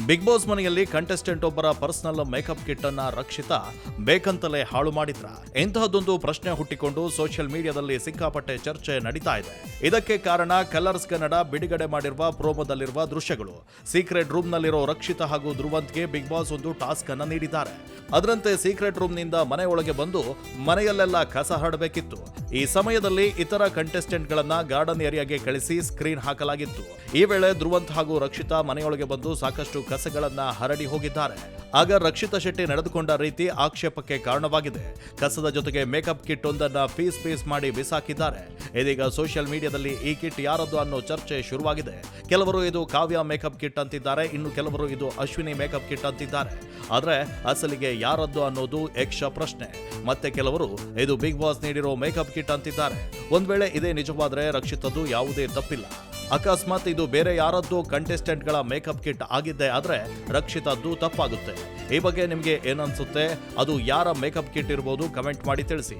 Big boss ಮನೆಯಲ್ಲಿ contestant ಒಬ್ಬರ personal makeup kit ಅನ್ನ ರಕ್ಷಿತಾ ಬೇಕಂತಲೇ ಹಾಳು ಮಾಡಿದ್ರ? ಇಂತಹದ್ದೊಂದು ಪ್ರಶ್ನೆ ಹುಟ್ಟಿಕೊಂಡು ಸೋಷಿಯಲ್ ಮೀಡಿಯಾದಲ್ಲಿ ಸಿಕ್ಕಾಪಟ್ಟೆ ಚರ್ಚೆ ನಡೀತಾ ಇದೆ. ಇದಕ್ಕೆ ಕಾರಣ ಕಲರ್ಸ್ ಕನ್ನಡ ಬಿಡುಗಡೆ ಮಾಡಿರುವ ಪ್ರೋಮೋದಲ್ಲಿರುವ ದೃಶ್ಯಗಳು. ಸೀಕ್ರೆಟ್ ರೂಮ್ ನಲ್ಲಿರೋ ರಕ್ಷಿತಾ ಹಾಗೂ ಧ್ರುವಂತ್ಗೆ ಬಿಗ್ ಬಾಸ್ ಒಂದು ಟಾಸ್ಕ್ ಅನ್ನ ನೀಡಿದ್ದಾರೆ. ಅದರಂತೆ ಸೀಕ್ರೆಟ್ ರೂಮ್ ನಿಂದ ಮನೆಯೊಳಗೆ ಬಂದು ಮನೆಯಲ್ಲೆಲ್ಲ ಕಸ ಹರಡಬೇಕಿತ್ತು. ಈ ಸಮಯದಲ್ಲಿ ಇತರ ಕಂಟೆಸ್ಟೆಂಟ್ ಗಳನ್ನ ಗಾರ್ಡನ್ ಏರಿಯಾಗೆ ಕಳಿಸಿ ಸ್ಕ್ರೀನ್ ಹಾಕಲಾಗಿತ್ತು. ಈ ವೇಳೆ ಧ್ರುವಂತ್ ಹಾಗೂ ರಕ್ಷಿತಾ ಮನೆಯೊಳಗೆ ಬಂದು ಸಾಕಷ್ಟು ಕಸಗಳನ್ನ ಹರಡಿ ಹೋಗಿದ್ದಾರೆ. ಆಗ ರಕ್ಷಿತಾ ಶೆಟ್ಟಿ ನಡೆದುಕೊಂಡ ರೀತಿ ಆಕ್ಷೇಪಕ್ಕೆ ಕಾರಣವಾಗಿದೆ. ಕಸದ ಜೊತೆಗೆ ಮೇಕಪ್ ಕಿಟ್ ಒಂದನ್ನ ಪೀಸ್ ಮಾಡಿ ಬಿಸಾಕಿದ್ದಾರೆ. ಇದೀಗ ಸೋಷಿಯಲ್ ಮೀಡಿಯಾದಲ್ಲಿ ಈ ಕಿಟ್ ಯಾರದ್ದು ಅನ್ನೋ ಚರ್ಚೆ ಶುರುವಾಗಿದೆ. ಕೆಲವರು ಇದು ಕಾವ್ಯ ಮೇಕಪ್ ಕಿಟ್ ಅಂತಿದ್ದಾರೆ, ಇನ್ನು ಕೆಲವರು ಇದು ಅಶ್ವಿನಿ ಮೇಕಪ್ ಕಿಟ್ ಅಂತಿದ್ದಾರೆ. ಆದ್ರೆ ಅಸಲಿಗೆ ಯಾರದ್ದು ಅನ್ನೋದು ಯಕ್ಷ ಪ್ರಶ್ನೆ. ಮತ್ತೆ ಕೆಲವರು ಇದು ಬಿಗ್ ಬಾಸ್ ನೀಡಿರೋ ಮೇಕಪ್ ಕಿಟ್ ಅಂತಿದ್ದಾರೆ. ಒಂದ್ ವೇಳೆ ಇದೇ ನಿಜವಾದ್ರೆ ರಕ್ಷಿತದ್ದು ಯಾವುದೇ ತಪ್ಪಿಲ್ಲ. ಅಕಸ್ಮಾತ್ ಇದು ಬೇರೆ ಯಾರದ್ದು ಕಂಟೆಸ್ಟೆಂಟ್ಗಳ ಮೇಕಪ್ ಕಿಟ್ ಆಗಿದ್ದೇ ಆದ್ರೆ ರಕ್ಷಿತದ್ದು ತಪ್ಪಾಗುತ್ತೆ. ಈ ಬಗ್ಗೆ ನಿಮ್ಗೆ ಏನನ್ಸುತ್ತೆ? ಅದು ಯಾರ ಮೇಕಪ್ ಕಿಟ್ ಇರ್ಬೋದು? ಕಮೆಂಟ್ ಮಾಡಿ ತಿಳಿಸಿ.